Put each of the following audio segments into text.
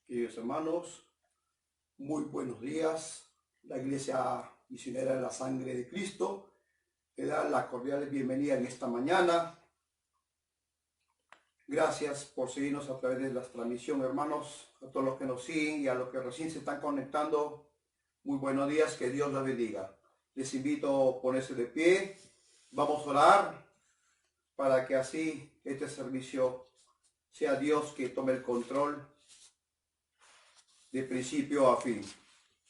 Queridos hermanos, muy buenos días. La Iglesia Misionera de la Sangre de Cristo le da la cordial bienvenida en esta mañana. Gracias por seguirnos a través de la transmisión, hermanos, a todos los que nos siguen y a los que recién se están conectando. Muy buenos días, que Dios los bendiga. Les invito a ponerse de pie. Vamos a orar para que así este servicio sea Dios que tome el control de principio a fin.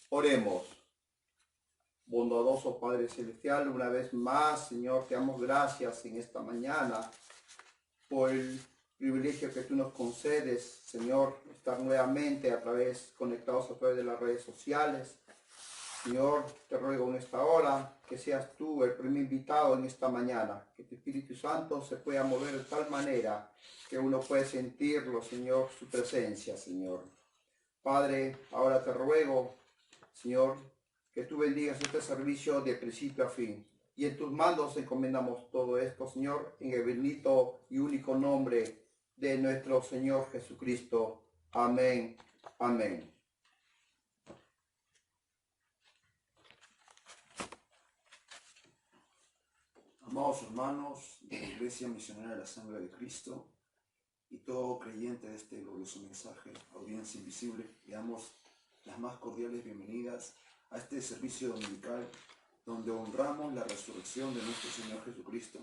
Oremos. Bondadoso Padre Celestial, una vez más, Señor, te damos gracias en esta mañana por el privilegio que tú nos concedes, Señor, estar nuevamente conectados a través de las redes sociales. Señor, te ruego en esta hora que seas tú el primer invitado en esta mañana, que tu Espíritu Santo se pueda mover de tal manera que uno puede sentirlo, Señor, su presencia, Señor. Padre, ahora te ruego, Señor, que tú bendigas este servicio de principio a fin. Y en tus manos encomendamos todo esto, Señor, en el bendito y único nombre de nuestro Señor Jesucristo. Amén. Amén. Amados hermanos de la Iglesia Misionera de la Sangre de Cristo y todo creyente de este glorioso mensaje, audiencia invisible, le damos las más cordiales bienvenidas a este servicio dominical donde honramos la resurrección de nuestro Señor Jesucristo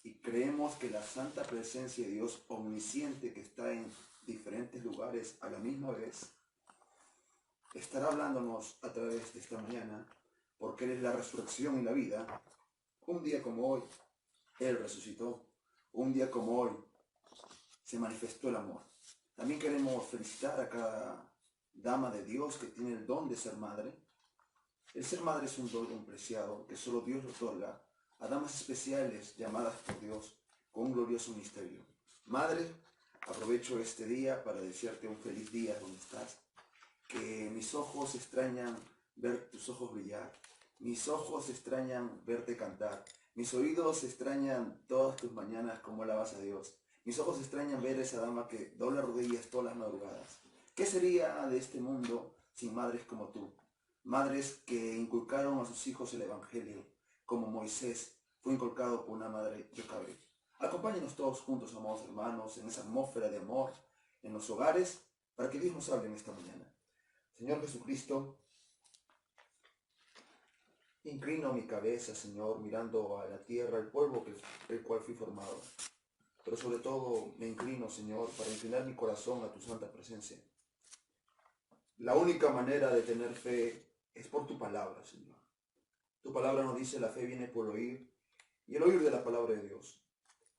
y creemos que la santa presencia de Dios omnisciente que está en diferentes lugares a la misma vez estará hablándonos a través de esta mañana, porque Él es la resurrección y la vida. Un día como hoy, Él resucitó. Un día como hoy, se manifestó el amor. También queremos felicitar a cada dama de Dios que tiene el don de ser madre. El ser madre es un don preciado que solo Dios le otorga a damas especiales llamadas por Dios con un glorioso misterio. Madre, aprovecho este día para desearte un feliz día donde estás. Que mis ojos extrañan ver tus ojos brillar. Mis ojos extrañan verte cantar. Mis oídos extrañan todas tus mañanas como alabas a Dios. Mis ojos extrañan ver a esa dama que dobla rodillas todas las madrugadas. ¿Qué sería de este mundo sin madres como tú? Madres que inculcaron a sus hijos el Evangelio, como Moisés fue inculcado por una madre Yocabed. Acompáñenos todos juntos, amados hermanos, en esa atmósfera de amor en los hogares, para que Dios nos hable en esta mañana. Señor Jesucristo, inclino mi cabeza, Señor, mirando a la tierra, al polvo el cual fui formado. Pero sobre todo me inclino, Señor, para inclinar mi corazón a tu santa presencia. La única manera de tener fe es por tu palabra, Señor. Tu palabra nos dice la fe viene por oír y el oír de la palabra de Dios.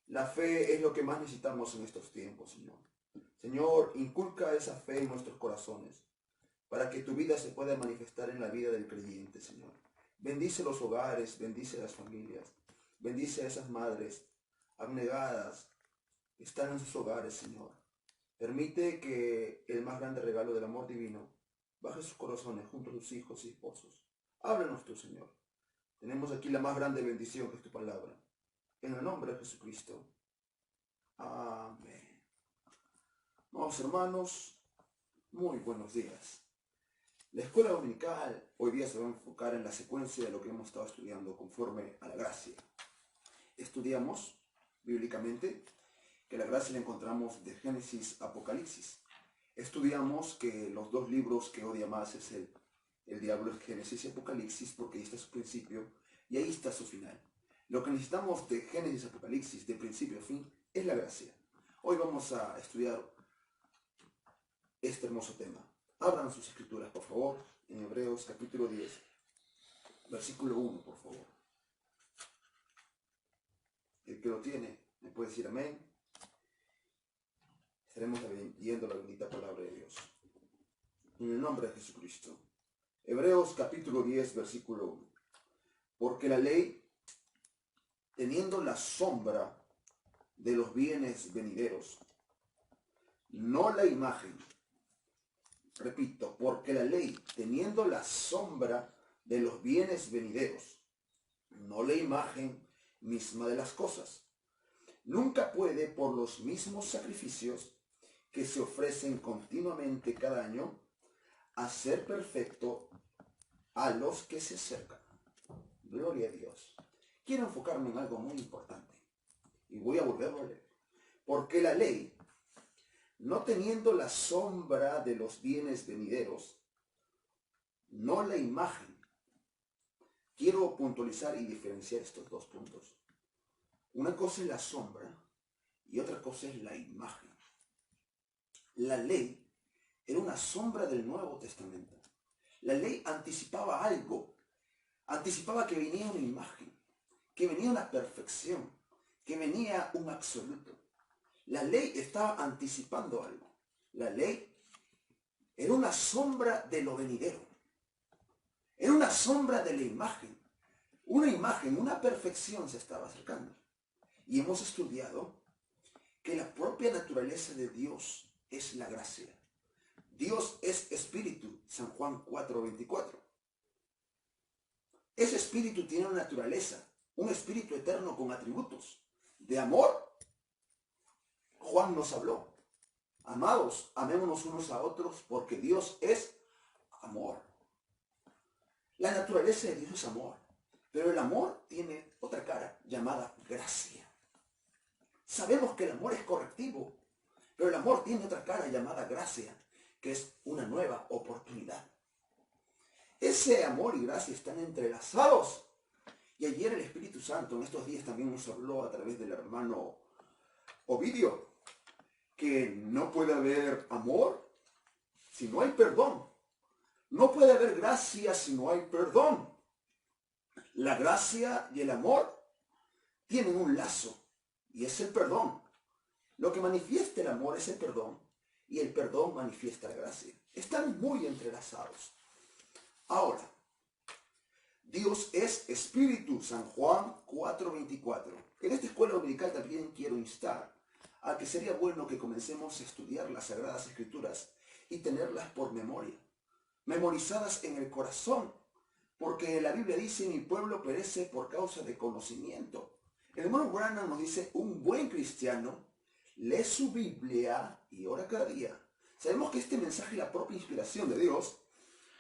La fe es lo que más necesitamos en estos tiempos, Señor. Señor, inculca esa fe en nuestros corazones para que tu vida se pueda manifestar en la vida del creyente, Señor. Bendice los hogares, bendice las familias, bendice a esas madres abnegadas que están en sus hogares, Señor. Permite que el más grande regalo del amor divino baje sus corazones junto a sus hijos y esposos. Háblanos tú, Señor. Tenemos aquí la más grande bendición que es tu palabra. En el nombre de Jesucristo. Amén. Vamos, hermanos, muy buenos días. La escuela dominical hoy día se va a enfocar en la secuencia de lo que hemos estado estudiando conforme a la gracia. Estudiamos bíblicamente que la gracia la encontramos de Génesis a Apocalipsis. Estudiamos que los dos libros que odia más es el diablo, es Génesis y Apocalipsis, porque ahí está su principio y ahí está su final. Lo que necesitamos de Génesis y Apocalipsis, de principio a fin, es la gracia. Hoy vamos a estudiar este hermoso tema. Abran sus escrituras, por favor, en Hebreos capítulo 10, versículo 1, por favor. El que lo tiene, me puede decir amén. Estaremos leyendo la bendita palabra de Dios. En el nombre de Jesucristo. Hebreos capítulo 10, versículo 1. Porque la ley, teniendo la sombra de los bienes venideros, no la imagen. Repito, porque la ley, teniendo la sombra de los bienes venideros, no la imagen misma de las cosas, nunca puede por los mismos sacrificios que se ofrecen continuamente cada año, a ser perfecto a los que se acercan. Gloria a Dios. Quiero enfocarme en algo muy importante. Y voy a volverlo a leer. Porque la ley, no teniendo la sombra de los bienes venideros, no la imagen. Quiero puntualizar y diferenciar estos dos puntos. Una cosa es la sombra y otra cosa es la imagen. La ley era una sombra del Nuevo Testamento. La ley anticipaba algo. Anticipaba que venía una imagen, que venía una perfección, que venía un absoluto. La ley estaba anticipando algo. La ley era una sombra de lo venidero. Era una sombra de la imagen. Una imagen, una perfección se estaba acercando. Y hemos estudiado que la propia naturaleza de Dios es la gracia. Dios es espíritu, San Juan 4:24. Ese espíritu tiene una naturaleza, un espíritu eterno con atributos de amor. Juan nos habló. Amados, amémonos unos a otros porque Dios es amor. La naturaleza de Dios es amor, pero el amor tiene otra cara llamada gracia. Sabemos que el amor es correctivo, pero el amor tiene otra cara llamada gracia, que es una nueva oportunidad. Ese amor y gracia están entrelazados. Y ayer el Espíritu Santo en estos días también nos habló a través del hermano Ovidio, que no puede haber amor si no hay perdón. No puede haber gracia si no hay perdón. La gracia y el amor tienen un lazo y es el perdón. Lo que manifiesta el amor es el perdón y el perdón manifiesta la gracia. Están muy entrelazados. Ahora, Dios es espíritu, San Juan 4:24. En esta escuela dominical también quiero instar a que sería bueno que comencemos a estudiar las Sagradas Escrituras y tenerlas por memoria, memorizadas en el corazón, porque la Biblia dice: mi pueblo perece por causa de conocimiento. El hermano Branham nos dice: un buen cristiano lee su Biblia y ora cada día. Sabemos que este mensaje es la propia inspiración de Dios,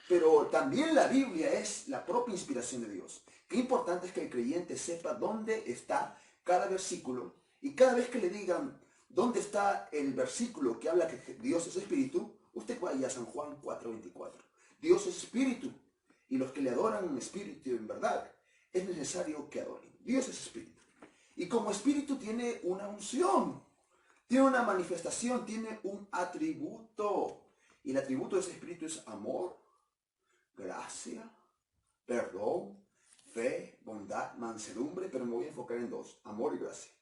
pero también la Biblia es la propia inspiración de Dios. Qué importante es que el creyente sepa dónde está cada versículo, y cada vez que le digan dónde está el versículo que habla que Dios es espíritu, usted vaya a San Juan 4:24. Dios es espíritu, y los que le adoran en espíritu y en verdad, es necesario que adoren. Dios es espíritu. Y como espíritu tiene una unción, tiene una manifestación, tiene un atributo. Y el atributo de ese espíritu es amor, gracia, perdón, fe, bondad, mansedumbre, pero me voy a enfocar en dos: amor y gracia.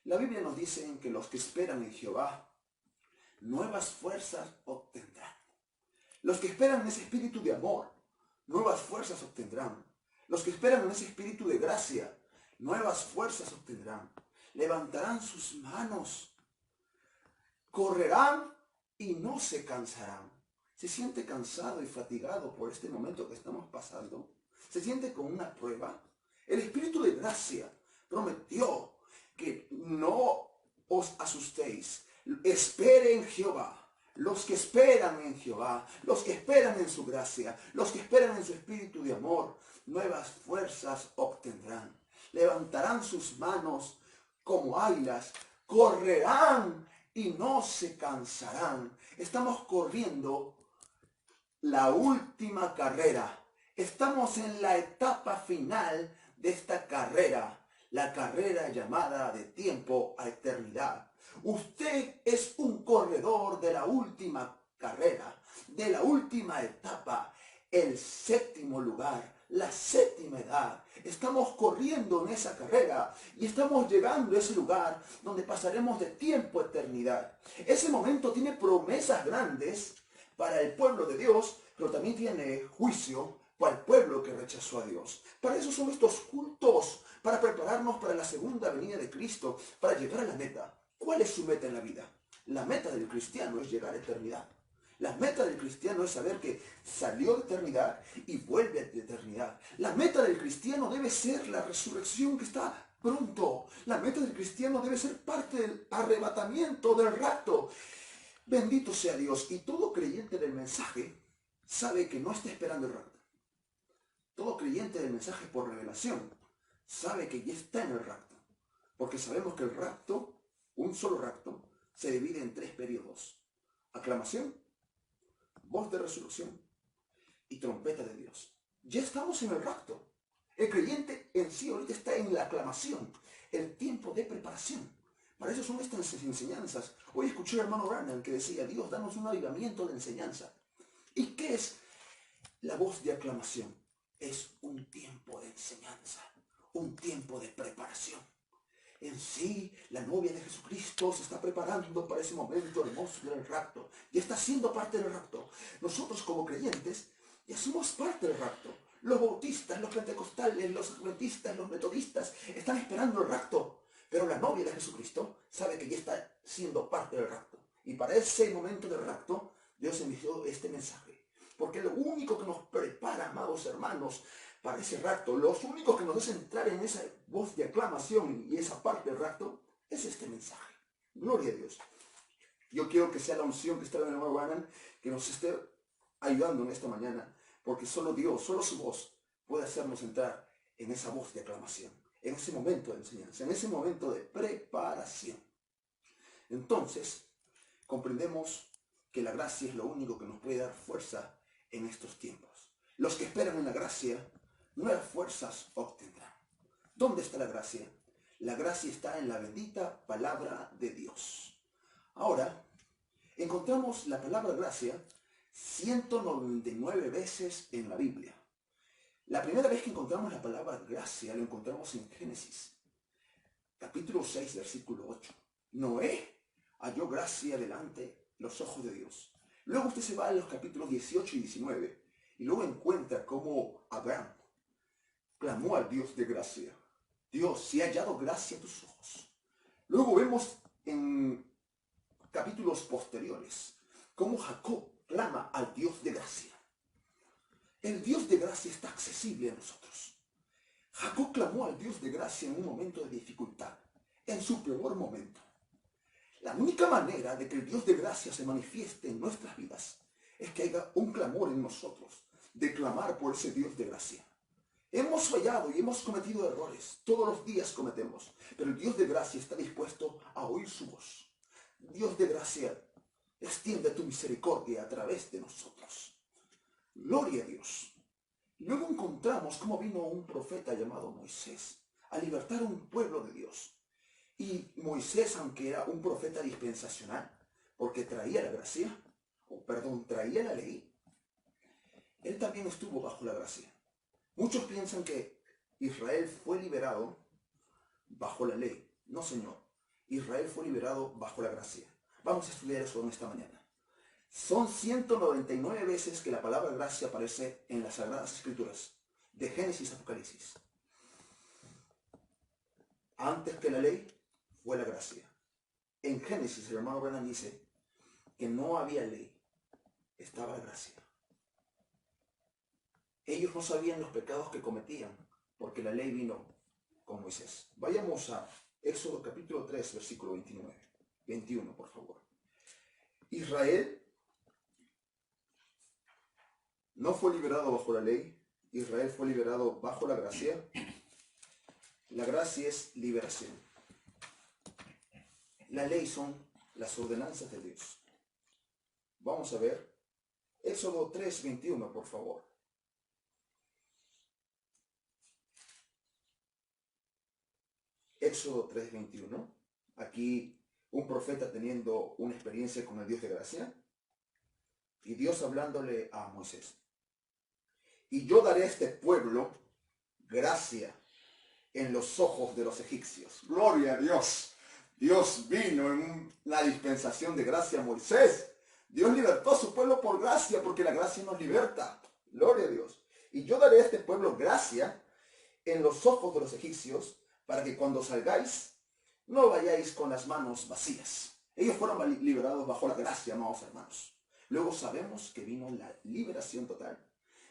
La Biblia nos dice que los que esperan en Jehová nuevas fuerzas obtendrán. Los que esperan en ese espíritu de amor, nuevas fuerzas obtendrán. Los que esperan en ese espíritu de gracia, nuevas fuerzas obtendrán. Levantarán sus manos, correrán y no se cansarán. ¿Se siente cansado y fatigado por este momento que estamos pasando? ¿Se siente con una prueba? El espíritu de gracia prometió que no os asustéis. Espere en Jehová. Los que esperan en Jehová, los que esperan en su gracia, los que esperan en su espíritu de amor, nuevas fuerzas obtendrán. Levantarán sus manos como águilas, correrán y no se cansarán. Estamos corriendo la última carrera. Estamos en la etapa final de esta carrera, la carrera llamada de tiempo a eternidad. Usted es un corredor de la última carrera, de la última etapa, el séptimo lugar, la séptima edad. Estamos corriendo en esa carrera y estamos llegando a ese lugar donde pasaremos de tiempo a eternidad. Ese momento tiene promesas grandes para el pueblo de Dios, pero también tiene juicio para el pueblo que rechazó a Dios. Para eso son estos cultos, para prepararnos para la segunda venida de Cristo, para llegar a la meta. ¿Cuál es su meta en la vida? La meta del cristiano es llegar a eternidad. La meta del cristiano es saber que salió de eternidad y vuelve a eternidad. La meta del cristiano debe ser la resurrección que está pronto. La meta del cristiano debe ser parte del arrebatamiento, del rapto. Bendito sea Dios. Y todo creyente del mensaje sabe que no está esperando el rapto. Todo creyente del mensaje por revelación sabe que ya está en el rapto. Porque sabemos que el rapto, un solo rapto, se divide en 3 periodos. Aclamación, voz de resurrección y trompeta de Dios. Ya estamos en el rapto. El creyente en sí ahorita está en la aclamación, el tiempo de preparación. Para eso son estas enseñanzas. Hoy escuché al hermano Branham que decía, Dios, danos un avivamiento de enseñanza. ¿Y qué es la voz de aclamación? Es un tiempo de enseñanza, un tiempo de preparación. En sí, la novia de Jesucristo se está preparando para ese momento hermoso del rapto. Ya está siendo parte del rapto. Nosotros como creyentes ya somos parte del rapto. Los bautistas, los pentecostales, los adventistas, los metodistas están esperando el rapto. Pero la novia de Jesucristo sabe que ya está siendo parte del rapto. Y para ese momento del rapto, Dios envió este mensaje. Porque lo único que nos prepara, amados hermanos, para ese rapto, los únicos que nos hacen entrar en esa voz de aclamación y esa parte del rapto, es este mensaje. Gloria a Dios. Yo quiero que sea la unción que está en el hermano Branham, que nos esté ayudando en esta mañana, porque solo Dios, solo su voz puede hacernos entrar en esa voz de aclamación, en ese momento de enseñanza, en ese momento de preparación. Entonces, comprendemos que la gracia es lo único que nos puede dar fuerza en estos tiempos. Los que esperan en la gracia, nuevas fuerzas obtendrán. ¿Dónde está la gracia? La gracia está en la bendita palabra de Dios. Ahora, encontramos la palabra gracia 199 veces en la Biblia. La primera vez que encontramos la palabra gracia lo encontramos en Génesis, capítulo 6, versículo 8. Noé halló gracia delante los ojos de Dios. Luego usted se va a los capítulos 18 y 19 y luego encuentra cómo Abraham clamó al Dios de gracia. Dios, si he hallado gracia a tus ojos. Luego vemos en capítulos posteriores cómo Jacob clama al Dios de gracia. El Dios de gracia está accesible a nosotros. Jacob clamó al Dios de gracia en un momento de dificultad, en su peor momento. La única manera de que el Dios de gracia se manifieste en nuestras vidas es que haya un clamor en nosotros, de clamar por ese Dios de gracia. Hemos fallado y hemos cometido errores, todos los días cometemos, pero el Dios de gracia está dispuesto a oír su voz. Dios de gracia, extiende tu misericordia a través de nosotros. Gloria a Dios. Luego encontramos cómo vino un profeta llamado Moisés a libertar a un pueblo de Dios. Y Moisés, aunque era un profeta dispensacional, porque traía la gracia, traía la ley, él también estuvo bajo la gracia. Muchos piensan que Israel fue liberado bajo la ley. No, señor. Israel fue liberado bajo la gracia. Vamos a estudiar eso en esta mañana. Son 199 veces que la palabra gracia aparece en las Sagradas Escrituras, de Génesis a Apocalipsis. Antes que la ley fue la gracia. En Génesis el hermano Branham dice que no había ley, estaba la gracia. Ellos no sabían los pecados que cometían, porque la ley vino con Moisés. Vayamos a Éxodo capítulo 3, versículo 21, por favor. Israel no fue liberado bajo la ley, Israel fue liberado bajo la gracia. La gracia es liberación. La ley son las ordenanzas de Dios. Vamos a ver Éxodo 3, 21, por favor. Éxodo 3, 21. Aquí un profeta teniendo una experiencia con el Dios de gracia. Y Dios hablándole a Moisés. Y yo daré a este pueblo gracia en los ojos de los egipcios. Gloria a Dios. Dios vino en la dispensación de gracia a Moisés. Dios libertó a su pueblo por gracia, porque la gracia nos liberta. Gloria a Dios. Y yo daré a este pueblo gracia en los ojos de los egipcios, para que cuando salgáis, no vayáis con las manos vacías. Ellos fueron liberados bajo la gracia, amados hermanos. Luego sabemos que vino la liberación total.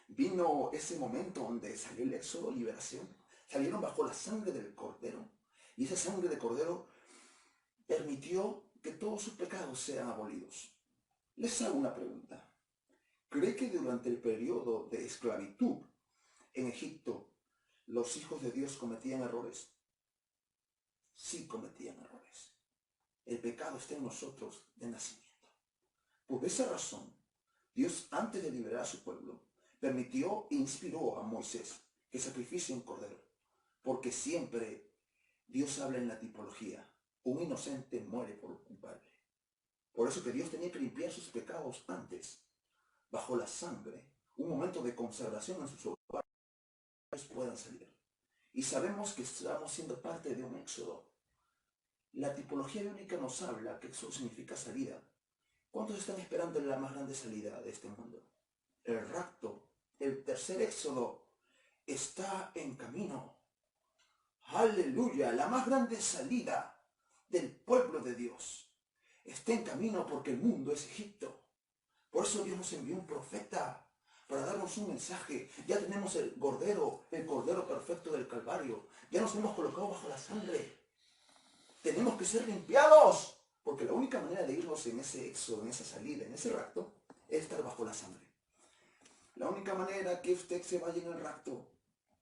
Vino ese momento donde salió el éxodo, liberación. Salieron bajo la sangre del Cordero. Y esa sangre del Cordero permitió que todos sus pecados sean abolidos. Les hago una pregunta. ¿Cree que durante el periodo de esclavitud en Egipto los hijos de Dios cometían errores? Sí cometían errores. El pecado está en nosotros de nacimiento. Por esa razón, Dios, antes de liberar a su pueblo, permitió e inspiró a Moisés que sacrificie un cordero, porque siempre Dios habla en la tipología. Un inocente muere por un culpable. Por eso que Dios tenía que limpiar sus pecados antes, bajo la sangre, un momento de consagración en sus hogares puedan salir. Y sabemos que estamos siendo parte de un éxodo. La tipología bíblica nos habla que éxodo significa salida. ¿Cuántos están esperando la más grande salida de este mundo? El rapto, el tercer éxodo, está en camino. Aleluya, la más grande salida del pueblo de Dios está en camino porque el mundo es Egipto. Por eso Dios nos envió un profeta para darnos un mensaje. Ya tenemos el cordero perfecto del Calvario. Ya nos hemos colocado bajo la sangre. Tenemos que ser limpiados, porque la única manera de irnos en ese éxodo, en esa salida, en ese rapto, es estar bajo la sangre. La única manera que usted se vaya en el rapto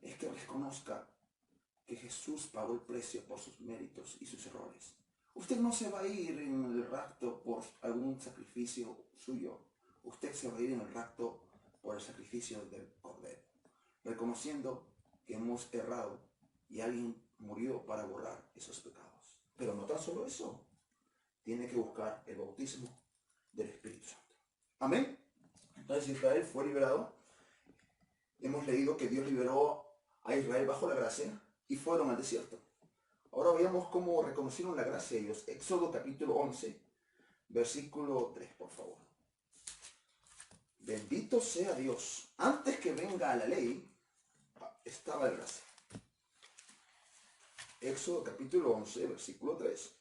es que reconozca que Jesús pagó el precio por sus méritos y sus errores. Usted no se va a ir en el rapto por algún sacrificio suyo. Usted se va a ir en el rapto por el sacrificio del Cordero, reconociendo que hemos errado y alguien murió para borrar esos pecados. Pero no tan solo eso, tiene que buscar el bautismo del Espíritu Santo. Amén. Entonces Israel fue liberado. Hemos leído que Dios liberó a Israel bajo la gracia y fueron al desierto. Ahora veamos cómo reconocieron la gracia de Dios. Éxodo capítulo 11, versículo 3, por favor. Bendito sea Dios. Antes que venga la ley, estaba la gracia. Éxodo capítulo 11, versículo 3.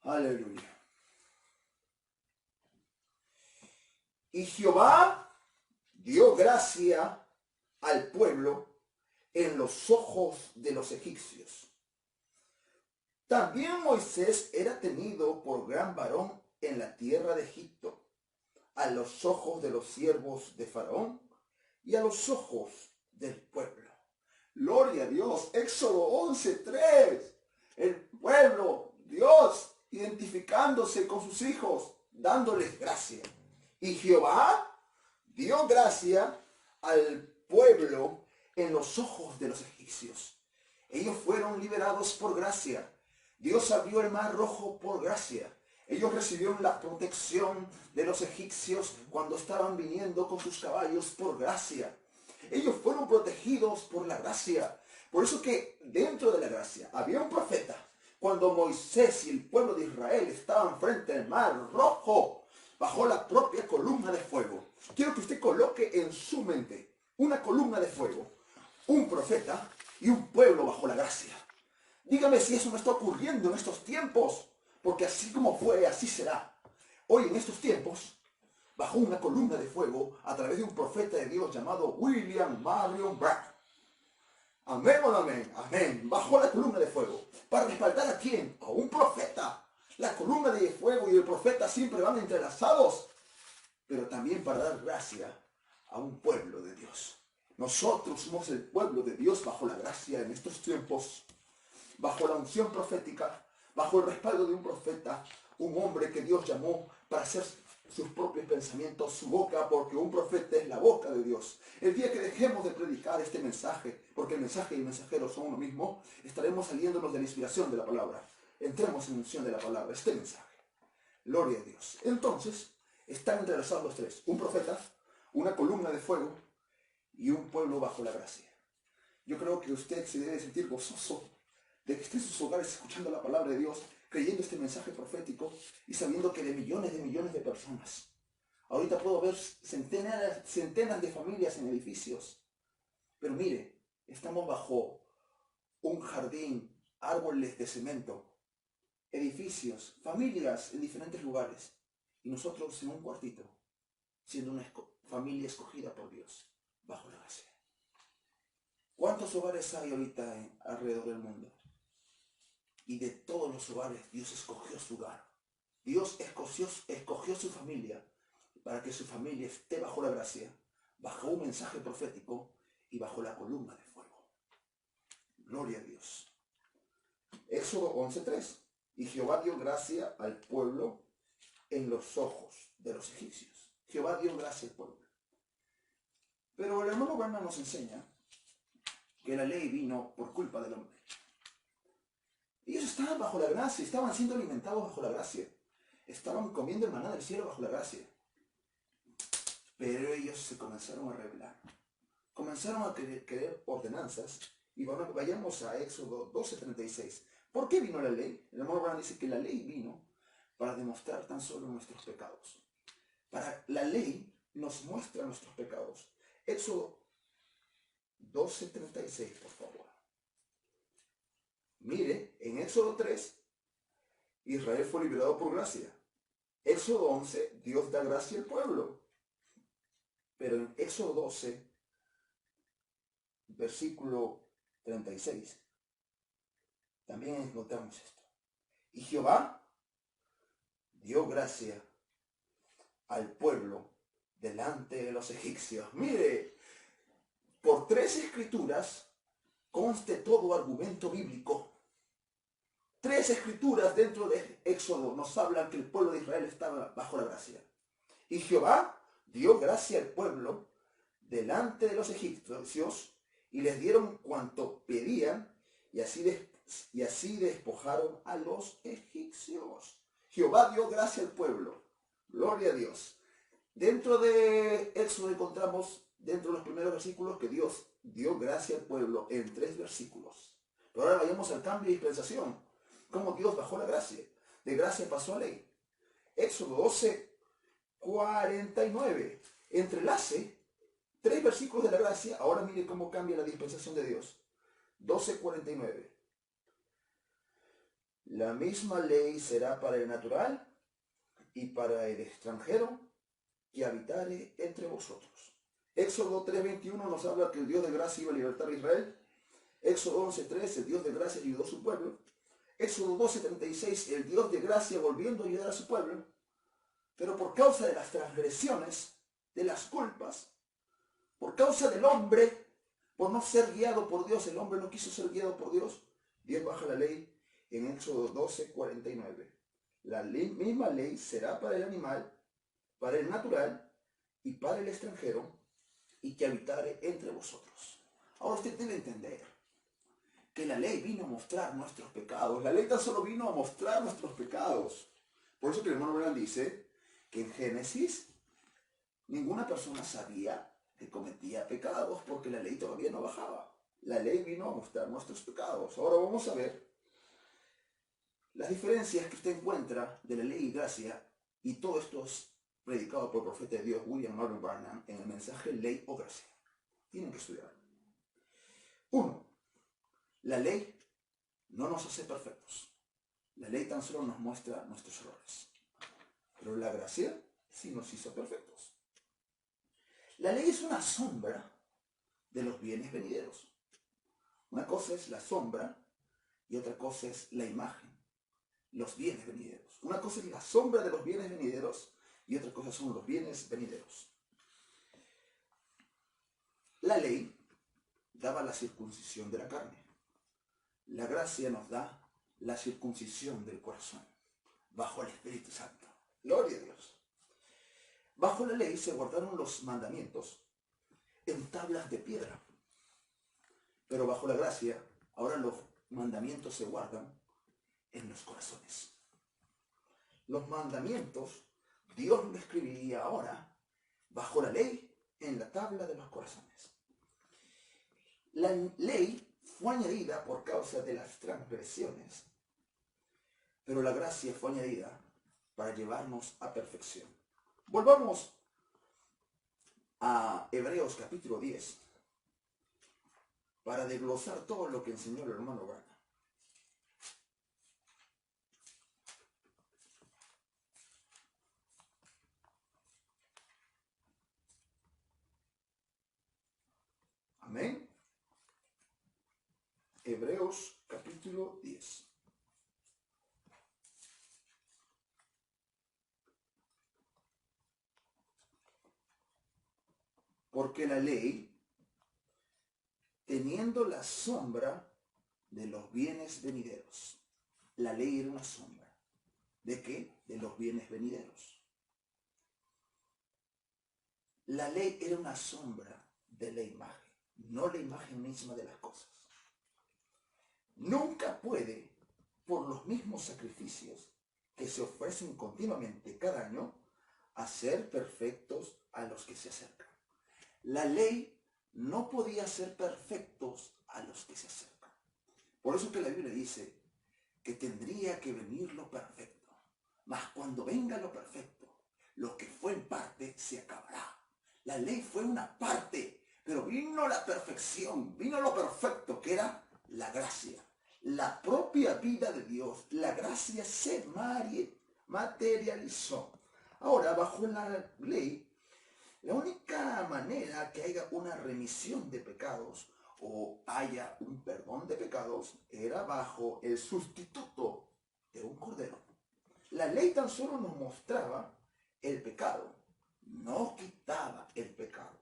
Aleluya. Y Jehová dio gracia al pueblo en los ojos de los egipcios. También Moisés era tenido por gran varón en la tierra de Egipto, a los ojos de los siervos de Faraón y a los ojos del pueblo. Gloria a Dios. Éxodo 11:3. El pueblo, Dios, identificándose con sus hijos, dándoles gracia. Y Jehová dio gracia al pueblo en los ojos de los egipcios. Ellos fueron liberados por gracia. Dios abrió el mar rojo por gracia. Ellos recibieron la protección de los egipcios cuando estaban viniendo con sus caballos por gracia. Ellos fueron protegidos por la gracia. Por eso que dentro de la gracia había un profeta. Cuando Moisés y el pueblo de Israel estaban frente al mar rojo, bajo la propia columna de fuego. Quiero que usted coloque en su mente una columna de fuego, un profeta y un pueblo bajo la gracia. Dígame si eso no está ocurriendo en estos tiempos, porque así como fue, así será. Hoy en estos tiempos, bajo una columna de fuego, a través de un profeta de Dios llamado William Marion Branham. Amén o no amén, amén. Bajo la columna de fuego. ¿Para respaldar a quién? A un profeta. La columna de fuego y el profeta siempre van entrelazados, pero también para dar gracia a un pueblo de Dios. Nosotros somos el pueblo de Dios bajo la gracia en estos tiempos, bajo la unción profética, bajo el respaldo de un profeta, un hombre que Dios llamó para hacer sus propios pensamientos, su boca, porque un profeta es la boca de Dios. El día que dejemos de predicar este mensaje, porque el mensaje y el mensajero son uno mismo, estaremos saliéndonos de la inspiración de la palabra. Entremos en unción de la palabra, este mensaje. Gloria a Dios. Entonces, están entrelazados los tres. Un profeta, una columna de fuego y un pueblo bajo la gracia. Yo creo que usted se debe sentir gozoso de que esté en sus hogares escuchando la palabra de Dios, creyendo este mensaje profético y sabiendo que de millones de personas. Ahorita puedo ver centenas de familias en edificios. Pero mire, estamos bajo un jardín, árboles de cemento, edificios, familias en diferentes lugares. Y nosotros en un cuartito, siendo una familia escogida por Dios, bajo la gracia. ¿Cuántos hogares hay ahorita alrededor del mundo? Y de todos los hogares Dios escogió su hogar Dios escogió su familia para que su familia esté bajo la gracia, bajo un mensaje profético y bajo la columna de fuego. Gloria a Dios. Éxodo 11:3. Y Jehová dio gracia al pueblo en los ojos de los egipcios. Jehová dio gracia al pueblo. Pero el hermano Branham nos enseña que la ley vino por culpa del hombre. Ellos estaban bajo la gracia, estaban siendo alimentados bajo la gracia. Estaban comiendo el maná del cielo bajo la gracia. Pero ellos se comenzaron a rebelar. Comenzaron a querer ordenanzas. Y vayamos a Éxodo 12:36. ¿Por qué vino la ley? El hermano Branham dice que la ley vino para demostrar tan solo nuestros pecados. La ley nos muestra nuestros pecados. Éxodo 12:36, por favor. Mire, en Éxodo 3, Israel fue liberado por gracia. Éxodo 11, Dios da gracia al pueblo. Pero en Éxodo 12, versículo 36, también encontramos esto. Y Jehová dio gracia al pueblo delante de los egipcios. Mire, por 3 escrituras conste todo argumento bíblico. 3 escrituras dentro de Éxodo nos hablan que el pueblo de Israel estaba bajo la gracia. Y Jehová dio gracia al pueblo delante de los egipcios y les dieron cuanto pedían y así despojaron a los egipcios. Jehová dio gracia al pueblo. Gloria a Dios. Dentro de Éxodo encontramos, dentro de los primeros versículos, que Dios dio gracia al pueblo en 3 versículos. Pero ahora vayamos al cambio de dispensación. Cómo Dios bajó la gracia. De gracia pasó a ley. Éxodo 12:49. Entrelace 3 versículos de la gracia. Ahora mire cómo cambia la dispensación de Dios. 12:49. La misma ley será para el natural y para el extranjero que habitare entre vosotros. Éxodo 3:21 nos habla que el Dios de gracia iba a libertar a Israel. Éxodo 11:3, el Dios de gracia ayudó a su pueblo. Éxodo 12:36, el Dios de gracia volviendo a ayudar a su pueblo. Pero por causa de las transgresiones, de las culpas, por causa del hombre, por no ser guiado por Dios, el hombre no quiso ser guiado por Dios, Dios baja la ley en Éxodo 12:49. La misma ley será para el animal, para el natural y para el extranjero, y que habitare entre vosotros. Ahora usted debe entender que la ley vino a mostrar nuestros pecados. La ley tan solo vino a mostrar nuestros pecados. Por eso que el hermano Branham dice que en Génesis ninguna persona sabía que cometía pecados porque la ley todavía no bajaba. La ley vino a mostrar nuestros pecados. Ahora vamos a ver las diferencias que usted encuentra de la ley y gracia, y todo esto es predicado por el profeta de Dios William Marvin Branham en el mensaje Ley o Gracia. Tienen que estudiarlo. 1. La ley no nos hace perfectos. La ley tan solo nos muestra nuestros errores. Pero la gracia sí nos hizo perfectos. La ley es una sombra de los bienes venideros. Una cosa es la sombra y otra cosa es la imagen, los bienes venideros. Una cosa es la sombra de los bienes venideros y otra cosa son los bienes venideros. La ley daba la circuncisión de la carne. La gracia nos da la circuncisión del corazón, bajo el Espíritu Santo. Gloria a Dios. Bajo la ley se guardaron los mandamientos en tablas de piedra. Pero bajo la gracia, ahora los mandamientos se guardan en los corazones. Los mandamientos, Dios los escribiría ahora, bajo la ley, en la tabla de los corazones. La ley fue añadida por causa de las transgresiones, pero la gracia fue añadida para llevarnos a perfección. Volvamos a Hebreos capítulo 10 para desglosar todo lo que enseñó el hermano Branham. Amén. Hebreos capítulo 10. Porque la ley, teniendo la sombra de los bienes venideros. La ley era una sombra. ¿De qué? De los bienes venideros. La ley era una sombra de la imagen, no la imagen misma de las cosas. Nunca puede, por los mismos sacrificios que se ofrecen continuamente cada año, hacer perfectos a los que se acercan. La ley no podía hacer perfectos a los que se acercan. Por eso que la Biblia dice que tendría que venir lo perfecto. Mas cuando venga lo perfecto, lo que fue en parte se acabará. La ley fue una parte, pero vino la perfección, vino lo perfecto, que era la gracia. La propia vida de Dios, la gracia se materializó. Ahora, bajo la ley, la única manera que haya una remisión de pecados o haya un perdón de pecados era bajo el sustituto de un cordero. La ley tan solo nos mostraba el pecado, no quitaba el pecado.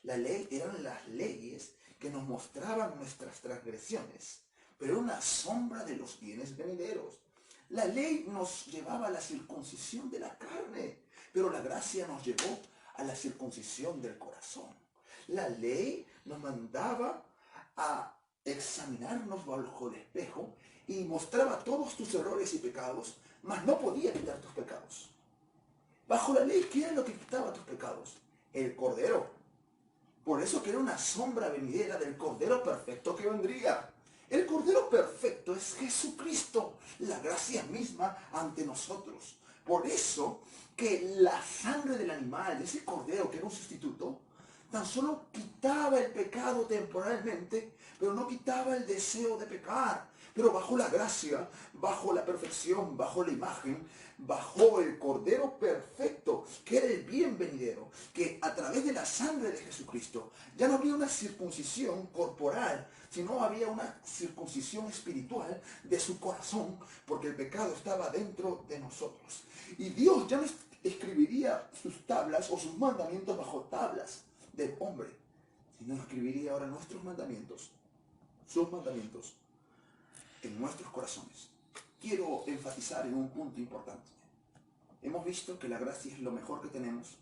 La ley eran las leyes que nos mostraban nuestras transgresiones, pero una sombra de los bienes venideros. La ley nos llevaba a la circuncisión de la carne, pero la gracia nos llevó a la circuncisión del corazón. La ley nos mandaba a examinarnos bajo el espejo y mostraba todos tus errores y pecados, mas no podía quitar tus pecados. Bajo la ley, ¿qué era lo que quitaba tus pecados? El cordero. Por eso que era una sombra venidera del cordero perfecto que vendría. El cordero perfecto es Jesucristo, la gracia misma ante nosotros. Por eso que la sangre del animal, de ese cordero que era un sustituto, tan solo quitaba el pecado temporalmente, pero no quitaba el deseo de pecar. Pero bajo la gracia, bajo la perfección, bajo la imagen, bajo el Cordero perfecto, que era el bien venidero, que a través de la sangre de Jesucristo ya no había una circuncisión corporal, sino había una circuncisión espiritual de su corazón, porque el pecado estaba dentro de nosotros. Y Dios ya no escribiría sus tablas o sus mandamientos bajo tablas del hombre, sino escribiría ahora nuestros mandamientos, sus mandamientos, en nuestros corazones. Quiero enfatizar en un punto importante. Hemos visto que la gracia es lo mejor que tenemos,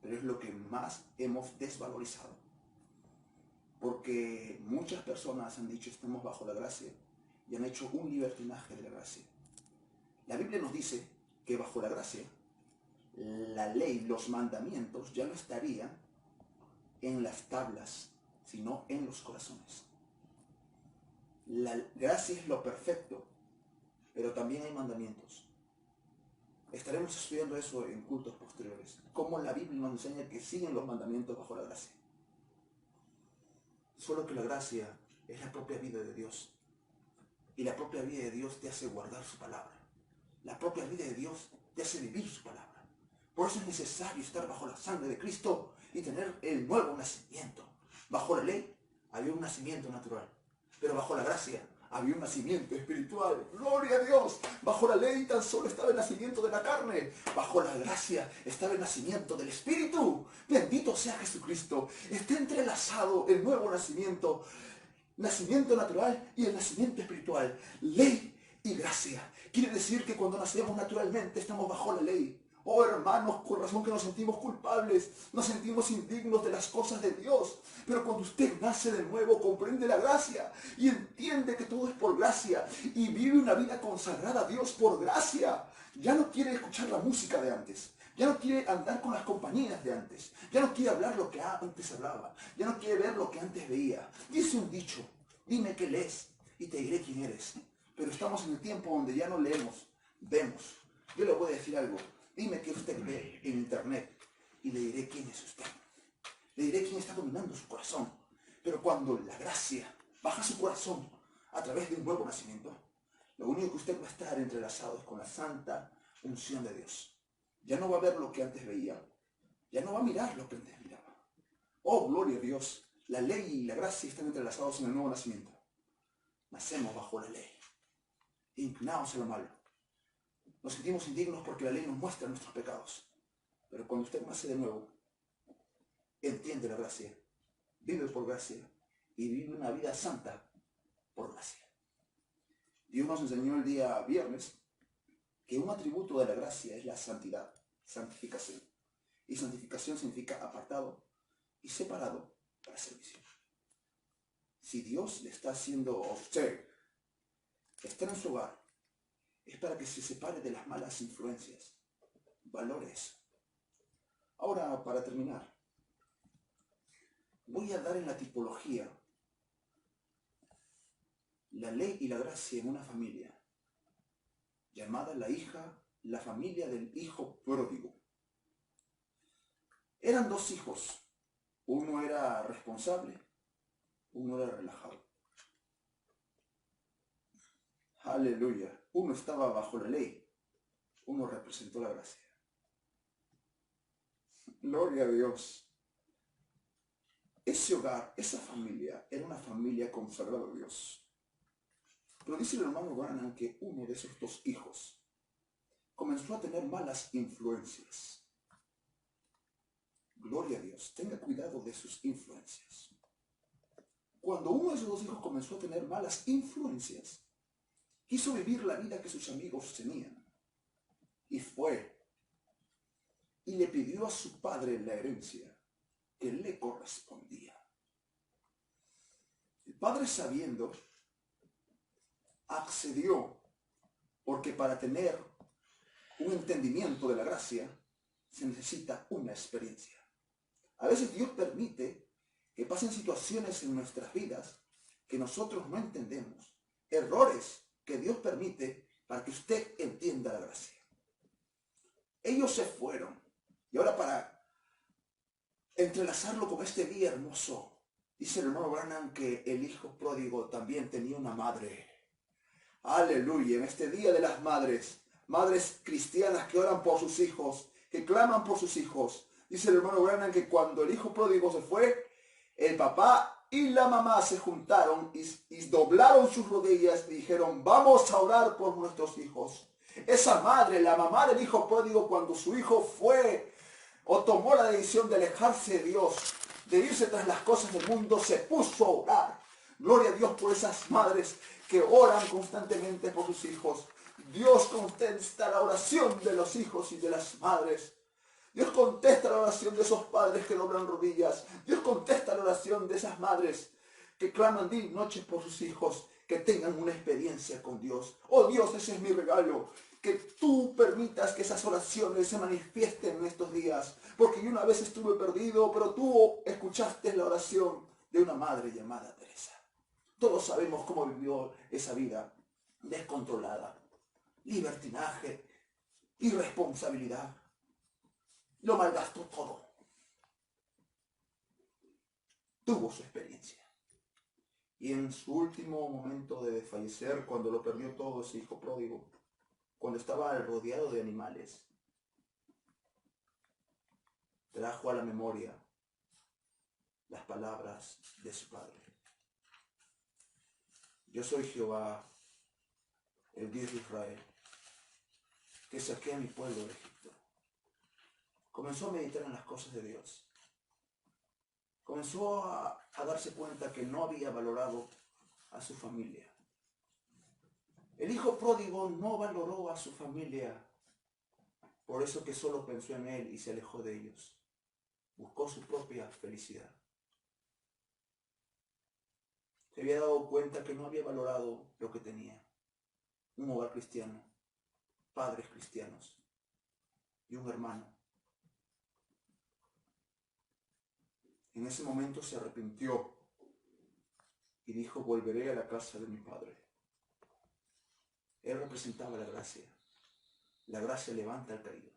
pero es lo que más hemos desvalorizado. Porque muchas personas han dicho estamos bajo la gracia y han hecho un libertinaje de la gracia. La Biblia nos dice que bajo la gracia, la ley, los mandamientos ya no estarían en las tablas, sino en los corazones. La gracia es lo perfecto, pero también hay mandamientos. Estaremos estudiando eso en cultos posteriores. Cómo la Biblia nos enseña que siguen los mandamientos bajo la gracia. Solo que la gracia es la propia vida de Dios. Y la propia vida de Dios te hace guardar su palabra. La propia vida de Dios te hace vivir su palabra. Por eso es necesario estar bajo la sangre de Cristo y tener el nuevo nacimiento. Bajo la ley había un nacimiento natural, pero bajo la gracia había un nacimiento espiritual. ¡Gloria a Dios! Bajo la ley tan solo estaba el nacimiento de la carne. Bajo la gracia estaba el nacimiento del Espíritu. Bendito sea Jesucristo. Está entrelazado el nuevo nacimiento. Nacimiento natural y el nacimiento espiritual. Ley y gracia. Quiere decir que cuando nacemos naturalmente estamos bajo la ley. Oh hermanos, con razón que nos sentimos culpables, nos sentimos indignos de las cosas de Dios. Pero cuando usted nace de nuevo, comprende la gracia y entiende que todo es por gracia y vive una vida consagrada a Dios por gracia. Ya no quiere escuchar la música de antes. Ya no quiere andar con las compañías de antes. Ya no quiere hablar lo que antes hablaba. Ya no quiere ver lo que antes veía. Dice un dicho: dime qué lees y te diré quién eres. Pero estamos en el tiempo donde ya no leemos, vemos. Yo le voy a decir algo. Dime qué usted ve en internet y le diré quién es usted. Le diré quién está dominando su corazón. Pero cuando la gracia baja su corazón a través de un nuevo nacimiento, lo único que usted va a estar entrelazado es con la santa unción de Dios. Ya no va a ver lo que antes veía. Ya no va a mirar lo que antes miraba. Oh, gloria a Dios. La ley y la gracia están entrelazados en el nuevo nacimiento. Nacemos bajo la ley, inclinados a lo malo. Nos sentimos indignos porque la ley nos muestra nuestros pecados. Pero cuando usted nace de nuevo, entiende la gracia, vive por gracia y vive una vida santa por gracia. Dios nos enseñó el día viernes que un atributo de la gracia es la santidad, santificación. Y santificación significa apartado y separado para servicio. Si Dios le está haciendo a usted estar en su hogar, es para que se separe de las malas influencias. Valore eso. Ahora, para terminar, voy a dar en la tipología la ley y la gracia en una familia, llamada la familia del hijo pródigo. Eran dos hijos. Uno era responsable, uno era relajado. Aleluya. Uno estaba bajo la ley, uno representó la gracia. Gloria a Dios. Ese hogar, esa familia, era una familia consagrada a Dios. Pero dice el hermano Branham que uno de esos dos hijos comenzó a tener malas influencias. Gloria a Dios. Tenga cuidado de sus influencias. Cuando uno de esos dos hijos comenzó a tener malas influencias, quiso vivir la vida que sus amigos tenían. Y fue y le pidió a su padre la herencia que le correspondía. El padre, sabiendo, accedió, porque para tener un entendimiento de la gracia se necesita una experiencia. A veces Dios permite que pasen situaciones en nuestras vidas que nosotros no entendemos, errores que Dios permite para que usted entienda la gracia. Ellos se fueron, y ahora para entrelazarlo con este día hermoso, dice el hermano Branham que el hijo pródigo también tenía una madre. Aleluya, en este día de las madres, madres cristianas que oran por sus hijos, que claman por sus hijos. Dice el hermano Branham que cuando el hijo pródigo se fue, el papá y la mamá se juntaron y doblaron sus rodillas y dijeron, vamos a orar por nuestros hijos. Esa madre, la mamá del hijo pródigo, cuando su hijo fue o tomó la decisión de alejarse de Dios, de irse tras las cosas del mundo, se puso a orar. Gloria a Dios por esas madres que oran constantemente por sus hijos. Dios contesta la oración de los hijos y de las madres. Dios contesta la oración de esos padres que doblan rodillas. Dios contesta la oración de esas madres que claman día y noche por sus hijos, que tengan una experiencia con Dios. Oh Dios, ese es mi regalo. Que tú permitas que esas oraciones se manifiesten en estos días. Porque yo una vez estuve perdido, pero tú escuchaste la oración de una madre llamada Teresa. Todos sabemos cómo vivió esa vida descontrolada. Libertinaje, irresponsabilidad. Lo malgastó todo. Tuvo su experiencia. Y en su último momento de fallecer, cuando lo perdió todo ese hijo pródigo, cuando estaba rodeado de animales, trajo a la memoria las palabras de su padre. Yo soy Jehová, el Dios de Israel, que saqué a mi pueblo de Egipto. Comenzó a meditar en las cosas de Dios. Comenzó a darse cuenta que no había valorado a su familia. El hijo pródigo no valoró a su familia, por eso que solo pensó en él y se alejó de ellos. Buscó su propia felicidad. Se había dado cuenta que no había valorado lo que tenía. Un hogar cristiano, padres cristianos y un hermano. En ese momento se arrepintió y dijo, volveré a la casa de mi padre. Él representaba la gracia. La gracia levanta al caído.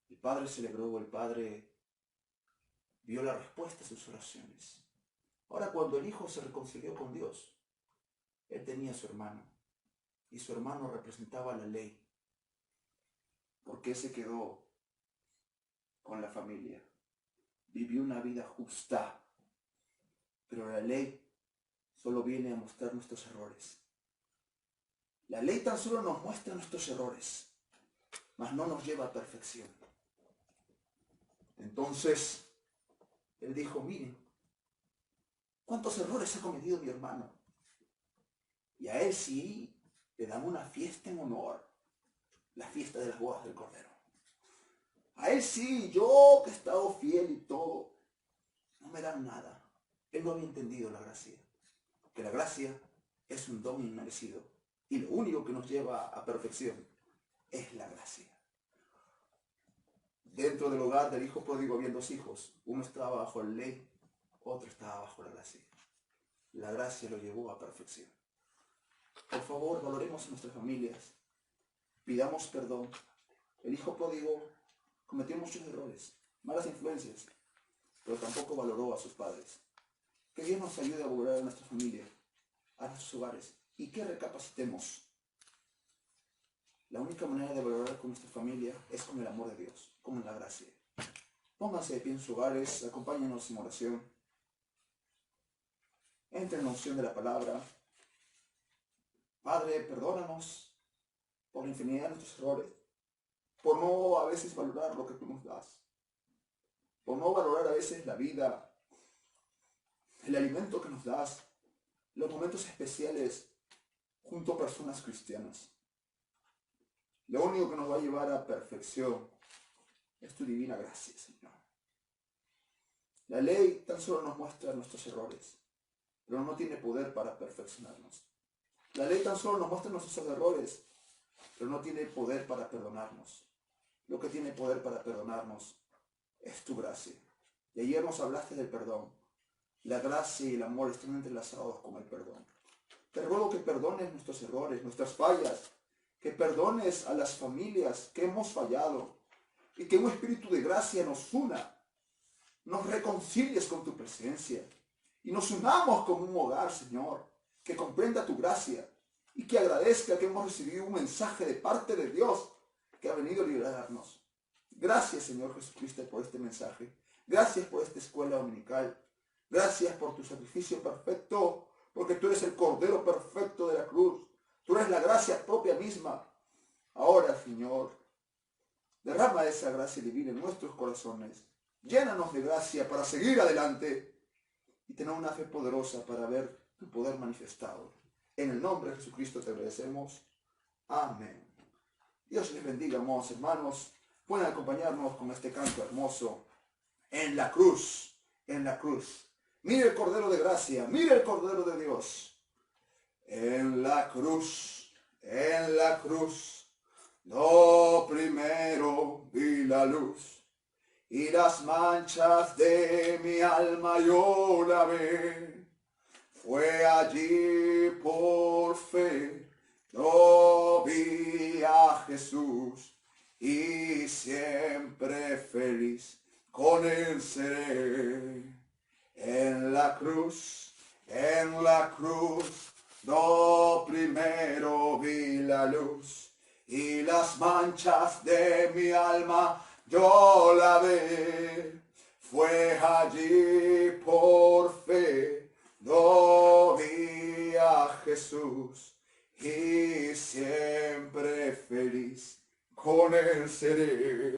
El padre celebró, el padre vio la respuesta a sus oraciones. Ahora, cuando el hijo se reconcilió con Dios, él tenía a su hermano. Y su hermano representaba la ley. Porque se quedó con la familia. Vivió una vida justa. Pero la ley solo viene a mostrar nuestros errores. La ley tan solo nos muestra nuestros errores, mas no nos lleva a perfección. Entonces, él dijo, miren, ¿cuántos errores ha cometido mi hermano? Y a él sí le dan una fiesta en honor, la fiesta de las bodas del Cordero. A él sí, yo que he estado fiel y todo, no me dan nada. Él no había entendido la gracia, que la gracia es un don inmerecido y lo único que nos lleva a perfección es la gracia. Dentro del hogar del hijo pródigo había dos hijos. Uno estaba bajo la ley, otro estaba bajo la gracia. La gracia lo llevó a perfección. Por favor, valoremos a nuestras familias. Pidamos perdón. El hijo pródigo cometió muchos errores, malas influencias, pero tampoco valoró a sus padres. Que Dios nos ayude a valorar a nuestra familia, a nuestros hogares, y que recapacitemos. La única manera de valorar con nuestra familia es con el amor de Dios, con la gracia. Pónganse de pie en sus hogares, acompáñenos en oración. Entre en la unción de la palabra. Padre, perdónanos por la infinidad de nuestros errores, por no a veces valorar lo que tú nos das, por no valorar a veces la vida, el alimento que nos das, los momentos especiales junto a personas cristianas. Lo único que nos va a llevar a perfección es tu divina gracia, Señor. La ley tan solo nos muestra nuestros errores, pero no tiene poder para perfeccionarnos. La ley tan solo nos muestra nuestros errores, pero no tiene poder para perdonarnos. Lo que tiene poder para perdonarnos es tu gracia. Y ayer nos hablaste del perdón. La gracia y el amor están entrelazados con el perdón. Te ruego que perdones nuestros errores, nuestras fallas, que perdones a las familias que hemos fallado y que un espíritu de gracia nos una, nos reconcilies con tu presencia y nos unamos como un hogar, Señor, que comprenda tu gracia y que agradezca que hemos recibido un mensaje de parte de Dios que ha venido a liberarnos. Gracias, Señor Jesucristo, por este mensaje. Gracias por esta escuela dominical. Gracias por tu sacrificio perfecto, porque tú eres el Cordero perfecto de la cruz. Tú eres la gracia propia misma. Ahora, Señor, derrama esa gracia divina en nuestros corazones. Llénanos de gracia para seguir adelante y tener una fe poderosa para ver tu poder manifestado. En el nombre de Jesucristo te agradecemos. Amén. Dios les bendiga, amados hermanos. Pueden acompañarnos con este canto hermoso. En la cruz, en la cruz. Mire el Cordero de gracia, mire el Cordero de Dios. En la cruz, lo primero vi la luz. Y las manchas de mi alma yo lavé. Fue allí por fe, lo vi a Jesús y siempre feliz con él seré. En la cruz, lo primero vi la luz y las manchas de mi alma yo lavé. Fue allí por fe, lo vi a Jesús y siempre feliz con él seré.